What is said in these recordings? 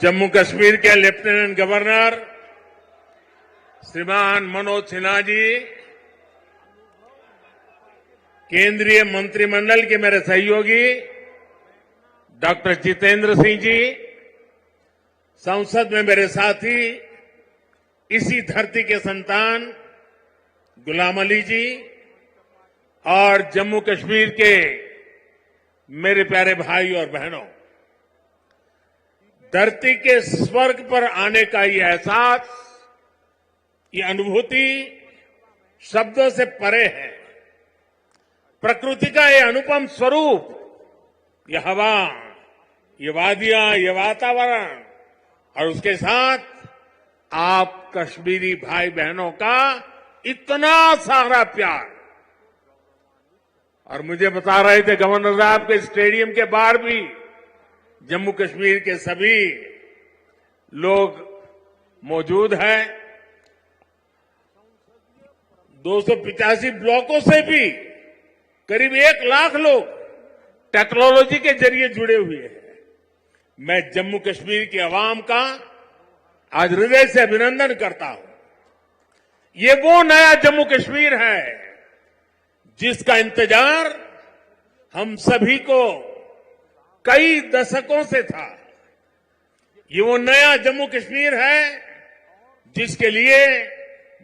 जम्मू कश्मीर के lieutenant governor श्रीमान मनोज सिन्हा जी, केंद्रीय मंत्रिमंडल के मेरे सहयोगी डॉक्टर जितेंद्र सिंह जी, संसद में मेरे साथी, इसी धरती के संतान गुलाम अली जी और जम्मू कश्मीर के मेरे प्यारे भाई और बहनों, धरती के स्वर्ग पर आने का ये एहसास, ये अनुभूति शब्दों से परे है। प्रकृति का ये अनुपम स्वरूप, ये हवा, ये वादियां, ये वातावरण और उसके साथ आप कश्मीरी भाई बहनों का इतना सारा प्यार। और मुझे बता रहे थे गवर्नर साहब के स्टेडियम के बाहर भी जम्मू कश्मीर के सभी लोग मौजूद हैं। 285 ब्लॉकों से भी करीब 1 लाख लोग टेक्नोलॉजी के जरिए जुड़े हुए हैं। मैं जम्मू कश्मीर की आवाम का आज हृदय से अभिनंदन करता हूं। ये वो नया जम्मू कश्मीर है जिसका इंतजार हम सभी को कई दशकों से था। ये वो नया जम्मू कश्मीर है जिसके लिए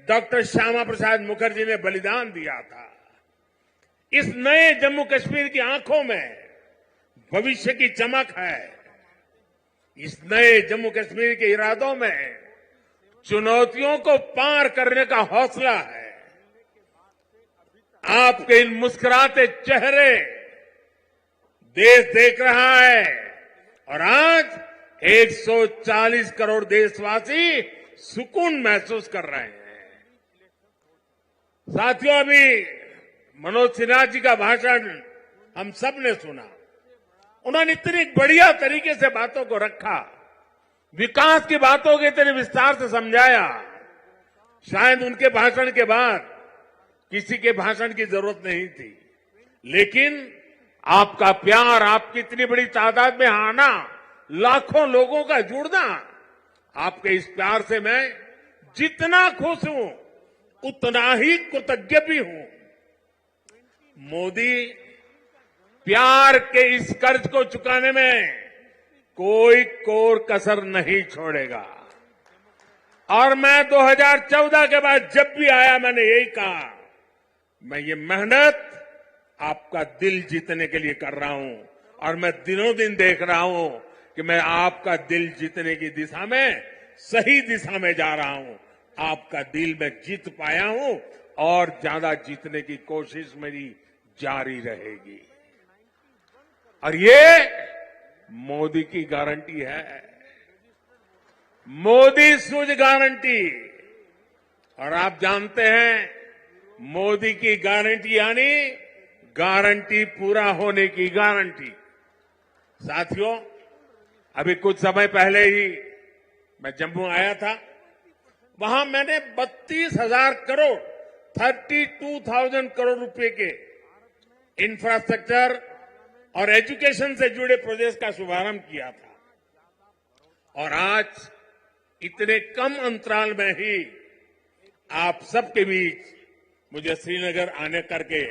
डॉक्टर श्यामा प्रसाद मुखर्जी ने बलिदान दिया था। इस नए जम्मू कश्मीर की आंखों में भविष्य की चमक है। इस नए जम्मू कश्मीर के इरादों में चुनौतियों को पार करने का हौसला है। आपके इन मुस्कुराते चेहरे देश देख रहा है और आज 140 करोड़ देशवासी सुकून महसूस कर रहे हैं। साथियों, अभी मनोज सिन्हा जी का भाषण हम सब ने सुना। उन्होंने इतनी बढ़िया तरीके से बातों को रखा, विकास की बातों को इतने विस्तार से समझाया। शायद उनके भाषण के बाद किसी के भाषण की जरूरत नहीं थी, लेकिन आपका प्यार, आपकी इतनी बड़ी तादाद में आना, लाखों लोगों का जुड़ना, आपके इस प्यार से मैं जितना खुश हूं उतना ही कृतज्ञ भी हूं। मोदी प्यार के इस कर्ज को चुकाने में कोई कोर कसर नहीं छोड़ेगा। और मैं 2014 के बाद जब भी आया मैंने यही कहा, मैं ये मेहनत आपका दिल जीतने के लिए कर रहा हूं और मैं दिनों दिन देख रहा हूं कि मैं आपका दिल जीतने की दिशा में सही दिशा में जा रहा हूं। आपका दिल मैं जीत पाया हूं और ज्यादा जीतने की कोशिश मेरी जारी रहेगी। और ये मोदी की गारंटी है, मोदी सूझ गारंटी। और आप जानते हैं मोदी की गारंटी यानी गारंटी पूरा होने की गारंटी। साथियों, अभी कुछ समय पहले ही मैं जम्मू आया था। वहां मैंने 32,000 करोड़ 32,000 करोड़ रुपए के इंफ्रास्ट्रक्चर और एजुकेशन से जुड़े प्रोजेक्ट का शुभारंभ किया था। और आज इतने कम अंतराल में ही आप सबके बीच मुझे श्रीनगर आने करके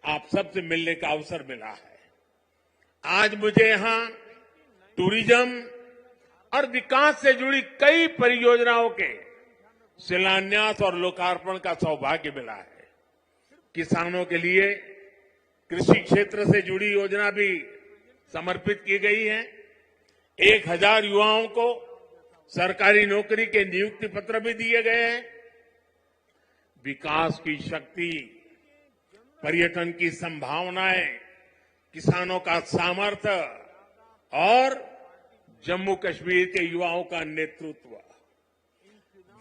आप सबसे मिलने का अवसर मिला है। आज मुझे यहां टूरिज्म और विकास से जुड़ी कई परियोजनाओं के शिलान्यास और लोकार्पण का सौभाग्य मिला है। किसानों के लिए कृषि क्षेत्र से जुड़ी योजना भी समर्पित की गई है। 1000 युवाओं को सरकारी नौकरी के नियुक्ति पत्र भी दिए गए हैं। विकास की शक्ति, पर्यटन की संभावनाएं, किसानों का सामर्थ्य और जम्मू कश्मीर के युवाओं का नेतृत्व,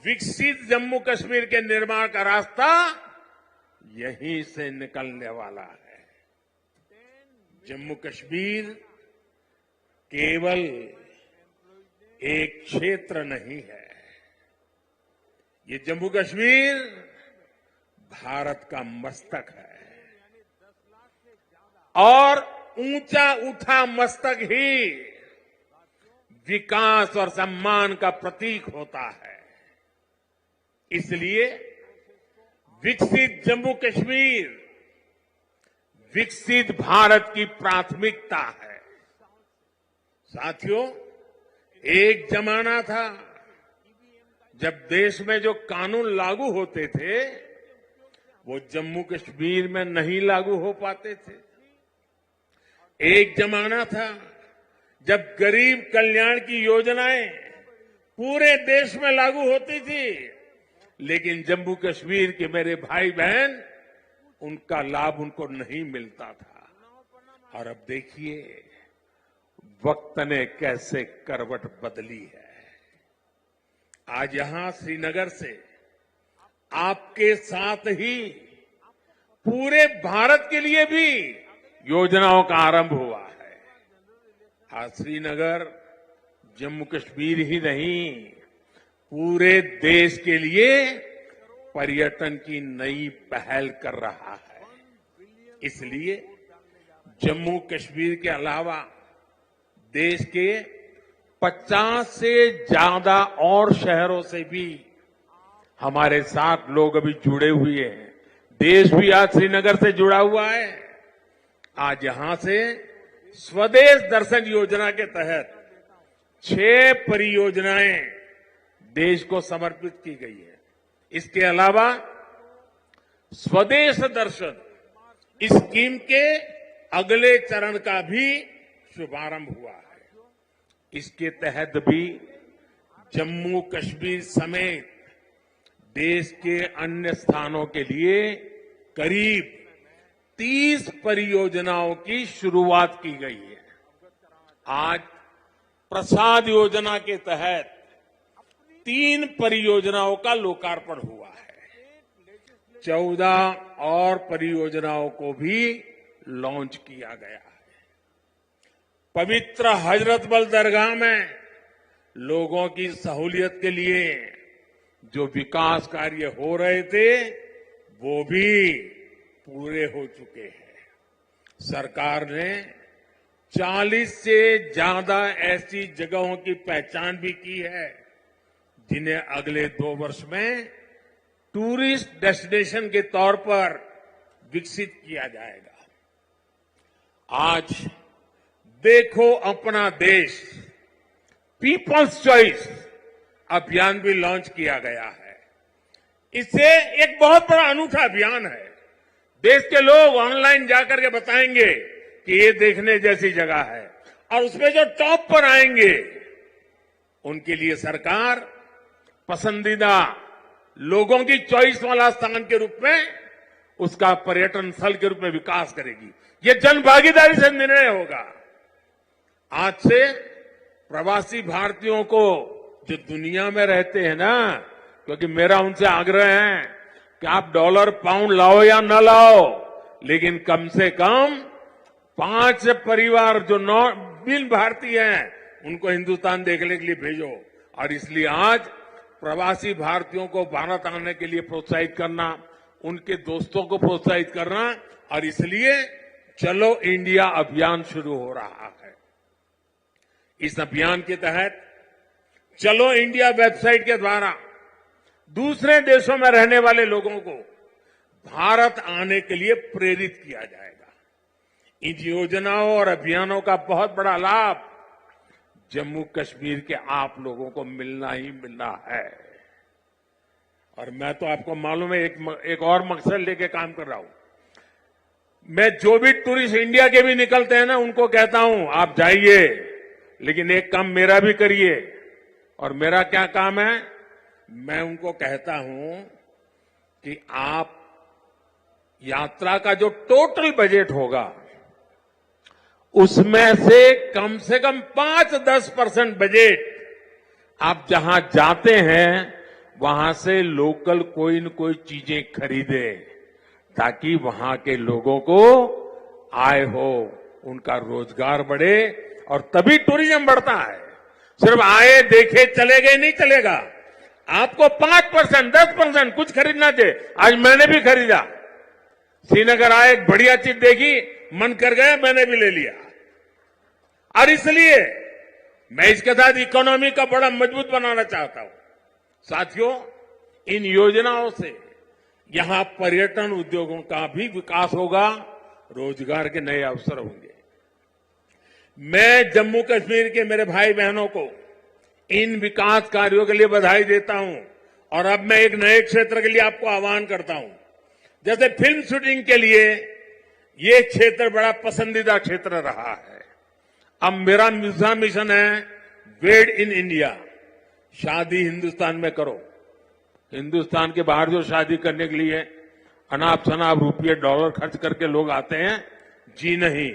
विकसित जम्मू कश्मीर के निर्माण का रास्ता यहीं से निकलने वाला है। जम्मू कश्मीर केवल एक क्षेत्र नहीं है, ये जम्मू कश्मीर भारत का मस्तक है। और ऊंचा उठा मस्तक ही विकास और सम्मान का प्रतीक होता है। इसलिए विकसित जम्मू कश्मीर विकसित भारत की प्राथमिकता है। साथियों, एक जमाना था जब देश में जो कानून लागू होते थे वो जम्मू कश्मीर में नहीं लागू हो पाते थे। एक जमाना था जब गरीब कल्याण की योजनाएं पूरे देश में लागू होती थी, लेकिन जम्मू कश्मीर के मेरे भाई बहन उनका लाभ उनको नहीं मिलता था। और अब देखिए वक्त ने कैसे करवट बदली है। आज यहां श्रीनगर से आपके साथ ही पूरे भारत के लिए भी योजनाओं का आरंभ हुआ है। आज श्रीनगर जम्मू कश्मीर ही नहीं पूरे देश के लिए पर्यटन की नई पहल कर रहा है। इसलिए जम्मू कश्मीर के अलावा देश के 50 से ज्यादा और शहरों से भी हमारे साथ लोग अभी जुड़े हुए हैं। देश भी आज श्रीनगर से जुड़ा हुआ है। आज यहां से स्वदेश दर्शन योजना के तहत 6 परियोजनाएं देश को समर्पित की गई है। इसके अलावा स्वदेश दर्शन स्कीम के अगले चरण का भी शुभारंभ हुआ है। इसके तहत भी जम्मू कश्मीर समेत देश के अन्य स्थानों के लिए करीब 30 परियोजनाओं की शुरुआत की गई है। आज प्रसाद योजना के तहत 3 परियोजनाओं का लोकार्पण हुआ है। 14 और परियोजनाओं को भी लॉन्च किया गया है। पवित्र हजरत बल दरगाह में लोगों की सहूलियत के लिए जो विकास कार्य हो रहे थे वो भी पूरे हो चुके हैं। सरकार ने 40 से ज्यादा ऐसी जगहों की पहचान भी की है जिन्हें अगले 2 वर्ष में टूरिस्ट डेस्टिनेशन के तौर पर विकसित किया जाएगा। आज देखो अपना देश पीपल्स चॉइस अभियान भी लॉन्च किया गया है। इससे एक बहुत बड़ा अनूठा अभियान है। देश के लोग ऑनलाइन जाकर के बताएंगे कि ये देखने जैसी जगह है, और उसमें जो टॉप पर आएंगे उनके लिए सरकार पसंदीदा लोगों की चॉइस वाला स्थान के रूप में उसका पर्यटन स्थल के रूप में विकास करेगी। ये जन भागीदारी से निर्णय होगा। आज से प्रवासी भारतीयों को जो दुनिया में रहते हैं ना, क्योंकि मेरा उनसे आग्रह है कि आप डॉलर पाउंड लाओ या न लाओ, लेकिन कम से कम 5 परिवार जो बिन भारतीय हैं उनको हिंदुस्तान देखने के लिए भेजो। और इसलिए आज प्रवासी भारतीयों को भारत आने के लिए प्रोत्साहित करना, उनके दोस्तों को प्रोत्साहित करना, और इसलिए चलो इंडिया अभियान शुरू हो रहा है। इस अभियान के तहत चलो इंडिया वेबसाइट के द्वारा दूसरे देशों में रहने वाले लोगों को भारत आने के लिए प्रेरित किया जाएगा। इन योजनाओं और अभियानों का बहुत बड़ा लाभ जम्मू कश्मीर के आप लोगों को मिलना ही मिलना है। और मैं तो आपको मालूम है एक और मकसद लेके काम कर रहा हूं। मैं जो भी टूरिस्ट इंडिया के भी निकलते हैं ना, उनको कहता हूं आप जाइए, लेकिन एक काम मेरा भी करिए। और मेरा क्या काम है? मैं उनको कहता हूं कि आप यात्रा का जो टोटल बजट होगा उसमें से कम 5-10% बजट आप जहां जाते हैं वहां से लोकल कोई न कोई चीजें खरीदे, ताकि वहां के लोगों को आय हो, उनका रोजगार बढ़े, और तभी टूरिज्म बढ़ता है। सिर्फ आए देखे चले गए नहीं चलेगा। आपको 5%, 10% कुछ खरीदना चाहिए। आज मैंने भी खरीदा। श्रीनगर आए, एक बढ़िया चीज देखी, मन कर गया, मैंने भी ले लिया। और इसलिए मैं इसके साथ इकोनॉमी का बड़ा मजबूत बनाना चाहता हूं। साथियों, इन योजनाओं से यहां पर्यटन उद्योगों का भी विकास होगा, रोजगार के नए अवसर होंगे। मैं जम्मू कश्मीर के मेरे भाई बहनों को इन विकास कार्यों के लिए बधाई देता हूं और अब मैं एक नए क्षेत्र के लिए आपको आह्वान करता हूं। जैसे फिल्म शूटिंग के लिए ये क्षेत्र बड़ा पसंदीदा क्षेत्र रहा है। अब मेरा दूसरा मिशन है मेड इन इंडिया। शादी हिंदुस्तान में करो। हिंदुस्तान के बाहर जो शादी करने के लिए अनाप शनाप रुपये डॉलर खर्च करके लोग आते हैं, जी नहीं,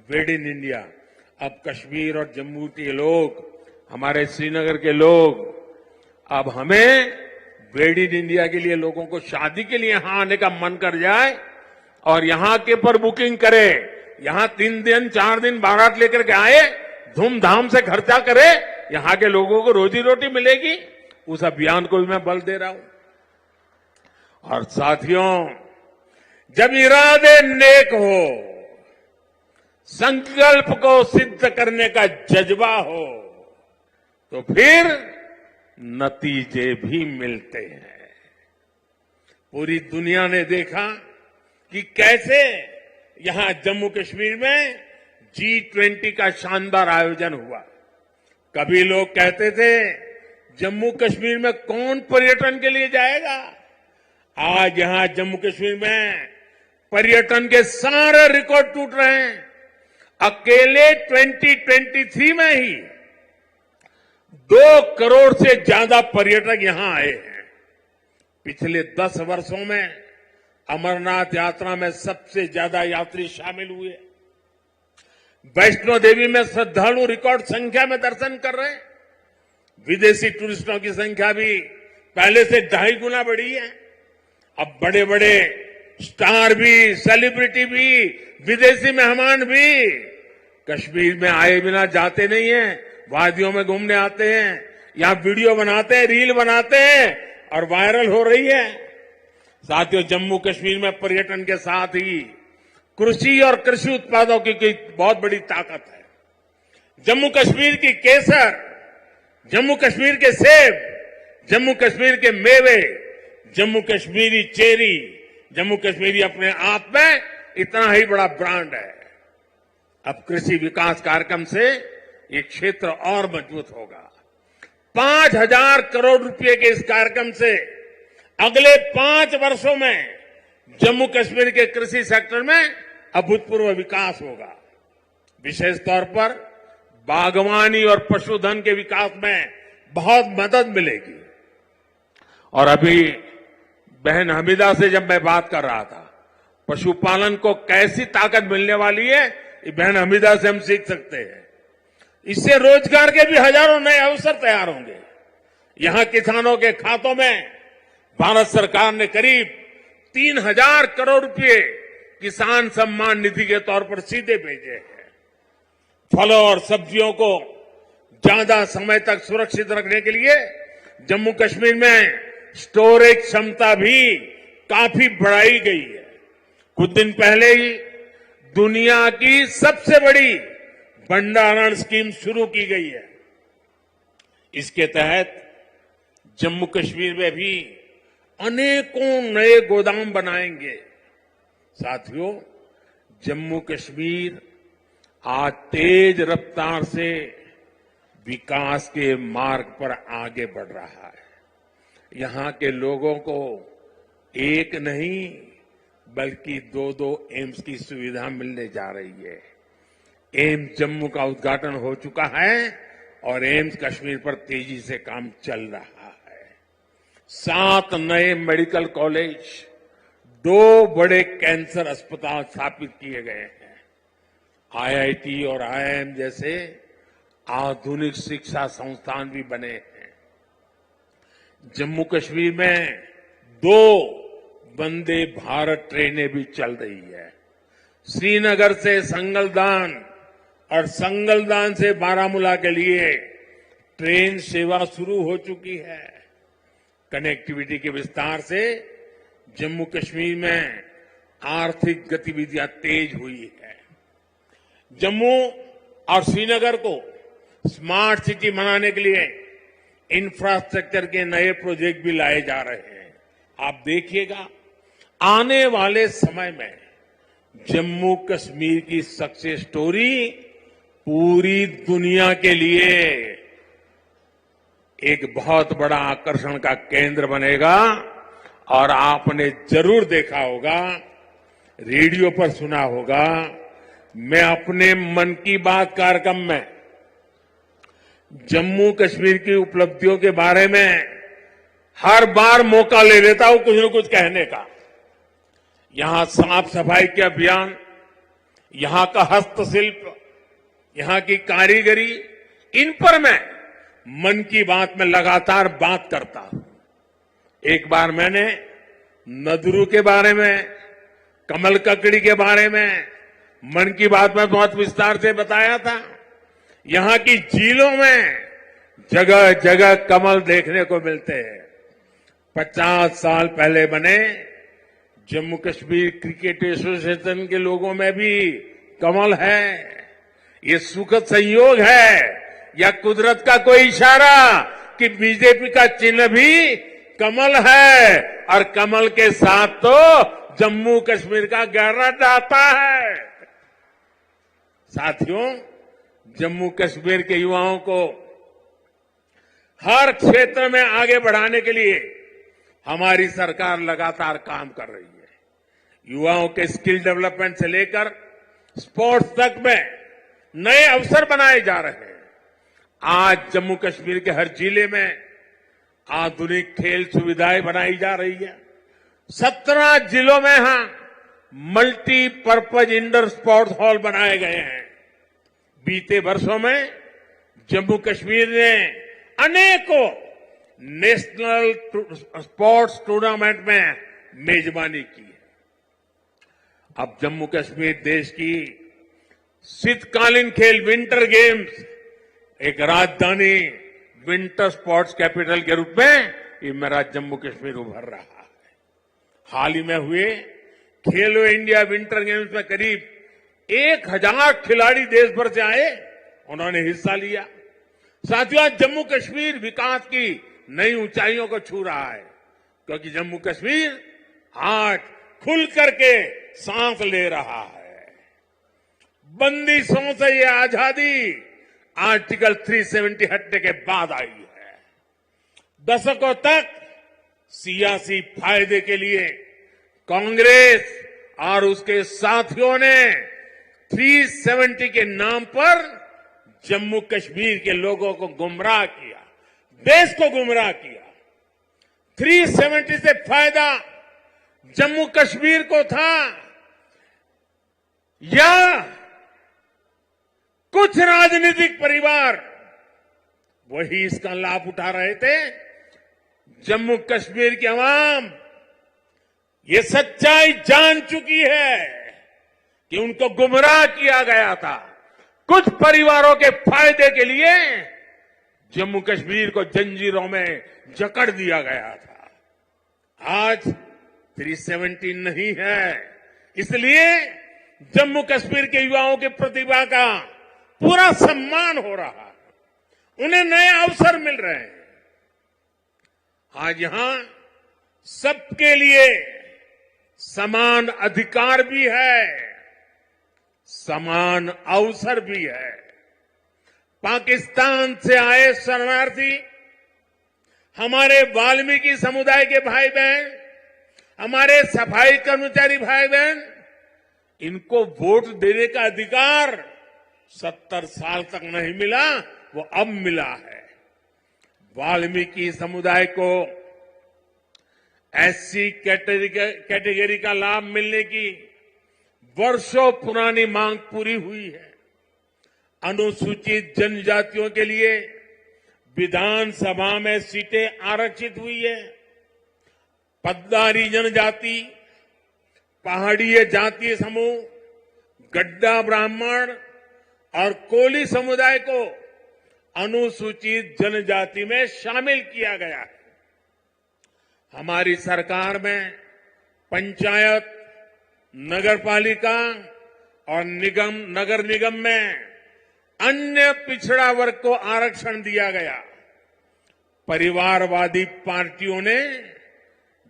मेड इन इंडिया। अब कश्मीर और जम्मू के लोग, हमारे श्रीनगर के लोग, अब हमें मेड इन इंडिया के लिए लोगों को शादी के लिए यहां आने का मन कर जाए और यहां के पर बुकिंग करे, यहां 3 दिन 4 दिन बारात लेकर के आए, धूमधाम से खर्चा करे, यहां के लोगों को रोजी रोटी मिलेगी। उस अभियान को भी मैं बल दे रहा हूं। और साथियों, जब इरादे नेक हो, संकल्प को सिद्ध करने का जज्बा हो, तो फिर नतीजे भी मिलते हैं। पूरी दुनिया ने देखा कि कैसे यहां जम्मू कश्मीर में G20 का शानदार आयोजन हुआ। कभी लोग कहते थे जम्मू कश्मीर में कौन पर्यटन के लिए जाएगा। आज यहां जम्मू कश्मीर में पर्यटन के सारे रिकॉर्ड टूट रहे हैं। अकेले 2023 में ही 2 करोड़ से ज्यादा पर्यटक यहां आए हैं। पिछले 10 वर्षों में अमरनाथ यात्रा में सबसे ज्यादा यात्री शामिल हुए। वैष्णो देवी में श्रद्धालु रिकॉर्ड संख्या में दर्शन कर रहे हैं। विदेशी टूरिस्टों की संख्या भी पहले से 2.5 गुना बढ़ी है। अब बड़े बड़े स्टार भी, सेलिब्रिटी भी, विदेशी मेहमान भी कश्मीर में आए बिना जाते नहीं हैं। वादियों में घूमने आते हैं, यहां वीडियो बनाते हैं, रील बनाते हैं और वायरल हो रही है। साथियों, जम्मू कश्मीर में पर्यटन के साथ ही कृषि और कृषि उत्पादों की बहुत बड़ी ताकत है। जम्मू कश्मीर की केसर, जम्मू कश्मीर के सेब, जम्मू कश्मीर के मेवे, जम्मू कश्मीरी चेरी, जम्मू कश्मीरी अपने आप में इतना ही बड़ा ब्रांड है। अब कृषि विकास कार्यक्रम से ये क्षेत्र और मजबूत होगा। 5,000 करोड़ रुपए के इस कार्यक्रम से अगले 5 वर्षों में जम्मू कश्मीर के कृषि सेक्टर में अभूतपूर्व विकास होगा। विशेष तौर पर बागवानी और पशुधन के विकास में बहुत मदद मिलेगी। और अभी बहन हमीदा से जब मैं बात कर रहा था, पशुपालन को कैसी ताकत मिलने वाली है, ये बहन हमीदा से हम सीख सकते हैं। इससे रोजगार के भी हजारों नए अवसर तैयार होंगे। यहां किसानों के खातों में भारत सरकार ने करीब 3,000 करोड़ रुपए किसान सम्मान निधि के तौर पर सीधे भेजे हैं। फलों और सब्जियों को ज्यादा समय तक सुरक्षित रखने के लिए जम्मू कश्मीर में स्टोरेज क्षमता भी काफी बढ़ाई गई है। कुछ दिन पहले ही दुनिया की सबसे बड़ी भंडारण स्कीम शुरू की गई है। इसके तहत जम्मू कश्मीर में भी अनेकों नए गोदाम बनाएंगे। साथियों, जम्मू कश्मीर आज तेज रफ्तार से विकास के मार्ग पर आगे बढ़ रहा है। यहां के लोगों को एक नहीं बल्कि 2-2 एम्स की सुविधा मिलने जा रही है। एम्स जम्मू का उद्घाटन हो चुका है और एम्स कश्मीर पर तेजी से काम चल रहा है। 7 नए मेडिकल कॉलेज, 2 बड़े कैंसर अस्पताल स्थापित किए गए हैं। IIT और IIM जैसे आधुनिक शिक्षा संस्थान भी बने हैं। जम्मू कश्मीर में 2 वंदे भारत ट्रेनें भी चल रही है। श्रीनगर से संगलदान और संगलदान से बारामूला के लिए ट्रेन सेवा शुरू हो चुकी है। कनेक्टिविटी के विस्तार से जम्मू कश्मीर में आर्थिक गतिविधियां तेज हुई है। जम्मू और श्रीनगर को स्मार्ट सिटी बनाने के लिए इंफ्रास्ट्रक्चर के नए प्रोजेक्ट भी लाए जा रहे हैं। आप देखिएगा आने वाले समय में जम्मू कश्मीर की सक्सेस स्टोरी पूरी दुनिया के लिए एक बहुत बड़ा आकर्षण का केंद्र बनेगा। और आपने जरूर देखा होगा, रेडियो पर सुना होगा, मैं अपने मन की बात कार्यक्रम में जम्मू कश्मीर की उपलब्धियों के बारे में हर बार मौका ले लेता हूं कुछ न कुछ कहने का। यहां साफ सफाई के अभियान, यहां का हस्तशिल्प, यहां की कारीगरी, इन पर मैं मन की बात में लगातार बात करता हूं। एक बार मैंने नदरू के बारे में, कमल ककड़ी के बारे में मन की बात में बहुत विस्तार से बताया था। यहां की झीलों में जगह जगह कमल देखने को मिलते हैं। 50 साल पहले बने जम्मू कश्मीर क्रिकेट एसोसिएशन के लोगों में भी कमल है। ये सुखद संयोग है या कुदरत का कोई इशारा कि बीजेपी का चिन्ह भी कमल है और कमल के साथ तो जम्मू कश्मीर का गहरा नाता है। साथियों, जम्मू कश्मीर के युवाओं को हर क्षेत्र में आगे बढ़ाने के लिए हमारी सरकार लगातार काम कर रही है। युवाओं के स्किल डेवलपमेंट से लेकर स्पोर्ट्स तक में नए अवसर बनाए जा रहे हैं। आज जम्मू कश्मीर के हर जिले में आधुनिक खेल सुविधाएं बनाई जा रही है। 17 जिलों में मल्टीपर्पज इंडोर स्पोर्ट्स हॉल बनाए गए हैं। बीते वर्षों में जम्मू कश्मीर ने अनेकों नेशनल स्पोर्ट्स टूर्नामेंट में मेजबानी की है। अब जम्मू कश्मीर देश की शीतकालीन खेल विंटर गेम्स एक राजधानी विंटर स्पोर्ट्स कैपिटल के रूप में ये मेरा जम्मू कश्मीर उभर रहा है। हाल ही में हुए खेलो इंडिया विंटर गेम्स में करीब 1000 खिलाड़ी देश भर से आए, उन्होंने हिस्सा लिया। साथियों, आज जम्मू कश्मीर विकास की नई ऊंचाइयों को छू रहा है, क्योंकि जम्मू कश्मीर आज खुल करके सांस ले रहा है। बंदिशों से ये आजादी आर्टिकल 370 हटने के बाद आई है। दशकों तक सियासी फायदे के लिए कांग्रेस और उसके साथियों ने 370 के नाम पर जम्मू कश्मीर के लोगों को गुमराह किया, देश को गुमराह किया। 370 से फायदा जम्मू कश्मीर को था या कुछ राजनीतिक परिवार वही इसका लाभ उठा रहे थे? जम्मू कश्मीर की आवाम ये सच्चाई जान चुकी है कि उनको गुमराह किया गया था। कुछ परिवारों के फायदे के लिए जम्मू कश्मीर को जंजीरों में जकड़ दिया गया था। आज 370 नहीं है, इसलिए जम्मू कश्मीर के युवाओं की प्रतिभा का पूरा सम्मान हो रहा है, उन्हें नए अवसर मिल रहे हैं। आज यहां सबके लिए समान अधिकार भी है, समान अवसर भी है। पाकिस्तान से आए शरणार्थी, हमारे वाल्मीकि समुदाय के भाई बहन, हमारे सफाई कर्मचारी भाई बहन, इनको वोट देने का अधिकार 70 साल तक नहीं मिला, वो अब मिला है। वाल्मीकि समुदाय को एससी कैटेगरी का लाभ मिलने की वर्षों पुरानी मांग पूरी हुई है। अनुसूचित जनजातियों के लिए विधानसभा में सीटें आरक्षित हुई है। पद्दारी जनजाति, पहाड़ीय जातीय समूह, गड्ढा ब्राह्मण और कोली समुदाय को अनुसूचित जनजाति में शामिल किया गया है। हमारी सरकार में पंचायत, नगर पालिका और नगर निगम में अन्य पिछड़ा वर्ग को आरक्षण दिया गया। परिवारवादी पार्टियों ने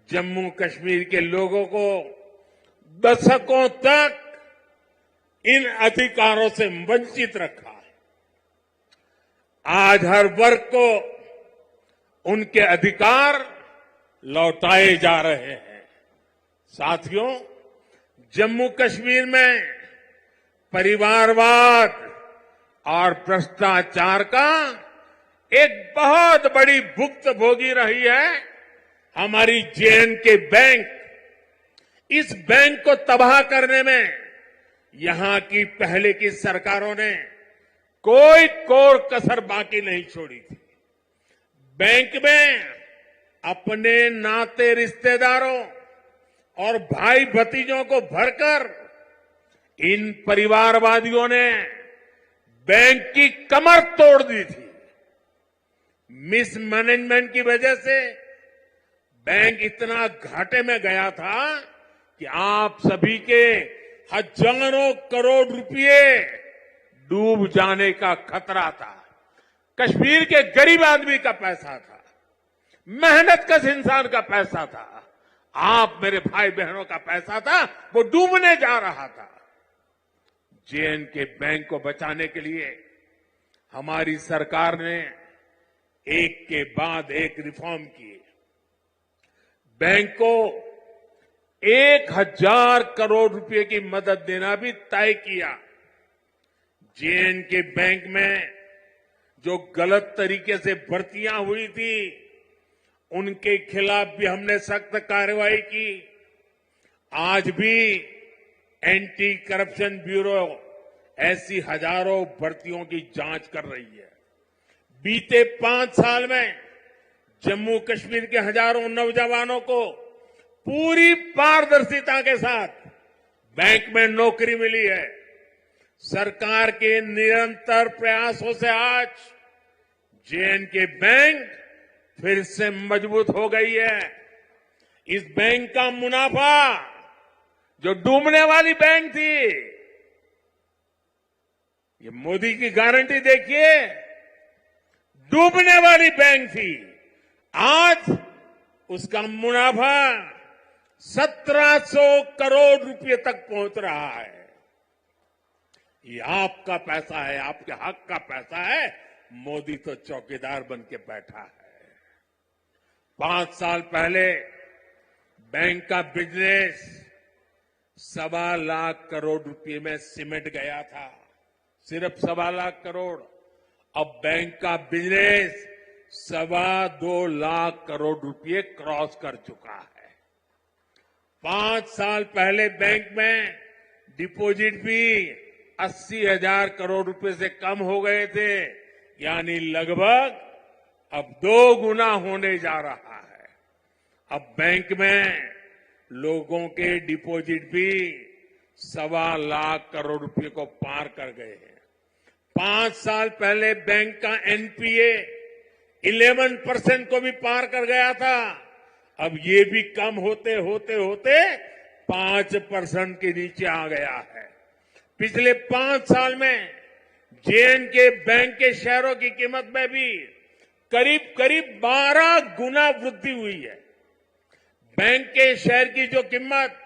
जम्मू कश्मीर के लोगों को दशकों तक इन अधिकारों से वंचित रखा। आज हर वर्ग को उनके अधिकार लौटाए जा रहे हैं। साथियों, जम्मू कश्मीर में परिवारवाद और भ्रष्टाचार का एक बहुत बड़ी भुक्तभोगी रही है हमारी जे.एंड.के बैंक। इस बैंक को तबाह करने में यहां की पहले की सरकारों ने कोई कोर कसर बाकी नहीं छोड़ी थी। बैंक में अपने नाते रिश्तेदारों और भाई भतीजों को भरकर इन परिवारवादियों ने बैंक की कमर तोड़ दी थी। मिसमैनेजमेंट की वजह से बैंक इतना घाटे में गया था कि आप सभी के हजारों करोड़ रुपए डूब जाने का खतरा था। कश्मीर के गरीब आदमी का पैसा था, मेहनतकश इंसान का पैसा था, आप मेरे भाई बहनों का पैसा था, वो डूबने जा रहा था। जे.एंड.के बैंक को बचाने के लिए हमारी सरकार ने एक के बाद एक रिफॉर्म किए। बैंक को 1000 करोड़ रुपए की मदद देना भी तय किया। जे.एंड.के बैंक में जो गलत तरीके से भर्तियां हुई थी, उनके खिलाफ भी हमने सख्त कार्रवाई की। आज भी एंटी करप्शन ब्यूरो ऐसी हजारों भर्तियों की जांच कर रही है। बीते 5 साल में जम्मू कश्मीर के हजारों नौजवानों को पूरी पारदर्शिता के साथ बैंक में नौकरी मिली है। सरकार के निरंतर प्रयासों से आज जे.एंड.के बैंक फिर से मजबूत हो गई है। इस बैंक का मुनाफा, जो डूबने वाली बैंक थी, ये मोदी की गारंटी देखिए, डूबने वाली बैंक थी, आज उसका मुनाफा 1700 करोड़ रुपए तक पहुंच रहा है। ये आपका पैसा है, आपके हक का पैसा है। मोदी तो चौकीदार बन के बैठा है। 5 साल पहले बैंक का बिजनेस 1.25 लाख करोड़ रुपए में सिमट गया था, सिर्फ 1.25 लाख करोड़। अब बैंक का बिजनेस 2.25 लाख करोड़ रुपए क्रॉस कर चुका है। 5 साल पहले बैंक में डिपॉजिट भी 80,000 करोड़ रुपए से कम हो गए थे, यानी लगभग अब 2 गुना होने जा रहा है। अब बैंक में लोगों के डिपॉजिट भी 1.25 लाख करोड़ रुपए को पार कर गए हैं। 5 साल पहले बैंक का एनपीए 11% को भी पार कर गया था। अब ये भी कम होते होते होते 5% के नीचे आ गया है। पिछले 5 साल में जे.एंड.के बैंक के शेयरों की कीमत में भी करीब करीब 12 गुना वृद्धि हुई है। बैंक के शेयर की जो कीमत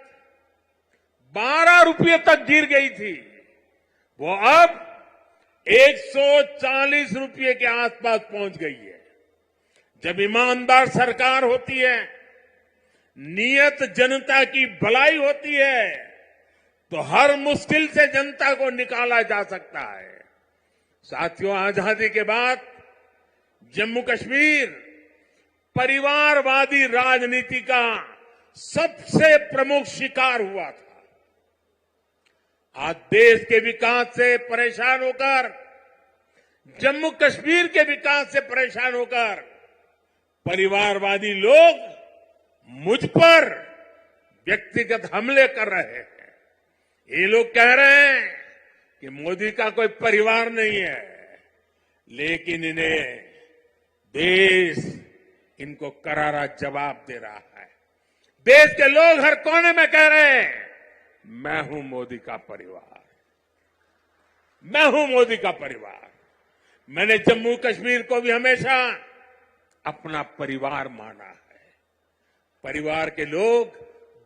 12 रुपये तक गिर गई थी, वो अब 140 रुपये के आसपास पहुंच गई है। जब ईमानदार सरकार होती है, नियत जनता की भलाई होती है, तो हर मुश्किल से जनता को निकाला जा सकता है। साथियों, आजादी के बाद जम्मू कश्मीर परिवारवादी राजनीति का सबसे प्रमुख शिकार हुआ था। आज देश के विकास से परेशान होकर, जम्मू कश्मीर के विकास से परेशान होकर परिवारवादी लोग मुझ पर व्यक्तिगत हमले कर रहे हैं। ये लोग कह रहे हैं कि मोदी का कोई परिवार नहीं है, लेकिन इन्हें देश इनको करारा जवाब दे रहा है। देश के लोग हर कोने में कह रहे हैं, मैं हूं मोदी का परिवार, मैं हूं मोदी का परिवार। मैंने जम्मू कश्मीर को भी हमेशा अपना परिवार माना है। परिवार के लोग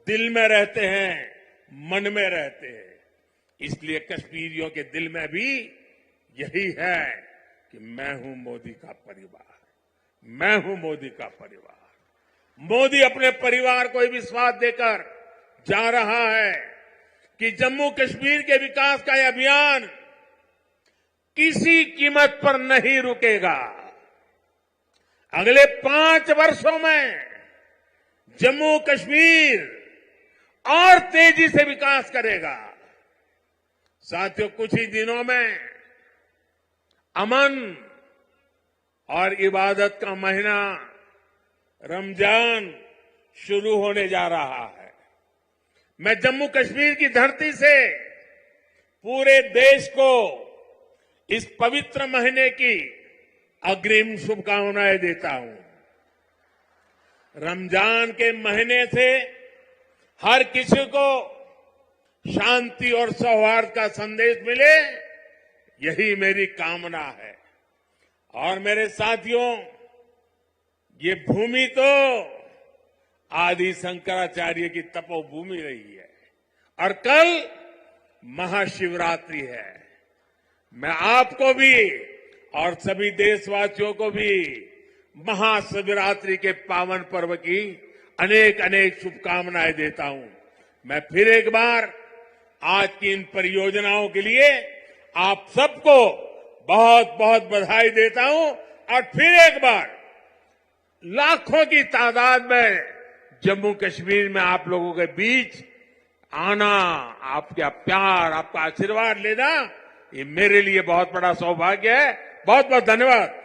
दिल में रहते हैं, मन में रहते हैं। इसलिए कश्मीरियों के दिल में भी यही है कि मैं हूं मोदी का परिवार, मैं हूं मोदी का परिवार। मोदी अपने परिवार को विश्वास देकर जा रहा है कि जम्मू कश्मीर के विकास का यह अभियान किसी कीमत पर नहीं रुकेगा। अगले 5 वर्षों में जम्मू कश्मीर और तेजी से विकास करेगा। साथियों, कुछ ही दिनों में अमन और इबादत का महीना रमजान शुरू होने जा रहा है। मैं जम्मू कश्मीर की धरती से पूरे देश को इस पवित्र महीने की अग्रिम शुभकामनाएं देता हूं। रमजान के महीने से हर किसी को शांति और सौहार्द का संदेश मिले, यही मेरी कामना है। और मेरे साथियों, ये भूमि तो आदि शंकराचार्य की तपोभूमि रही है और कल महाशिवरात्रि है। मैं आपको भी और सभी देशवासियों को भी महाशिवरात्रि के पावन पर्व की अनेक अनेक शुभकामनाएं देता हूं। मैं फिर एक बार आज की इन परियोजनाओं के लिए आप सबको बहुत बहुत बधाई देता हूं और फिर एक बार लाखों की तादाद में जम्मू कश्मीर में आप लोगों के बीच आना, आपका प्यार, आपका आशीर्वाद लेना, ये मेरे लिए बहुत बड़ा सौभाग्य है। बहुत बहुत धन्यवाद।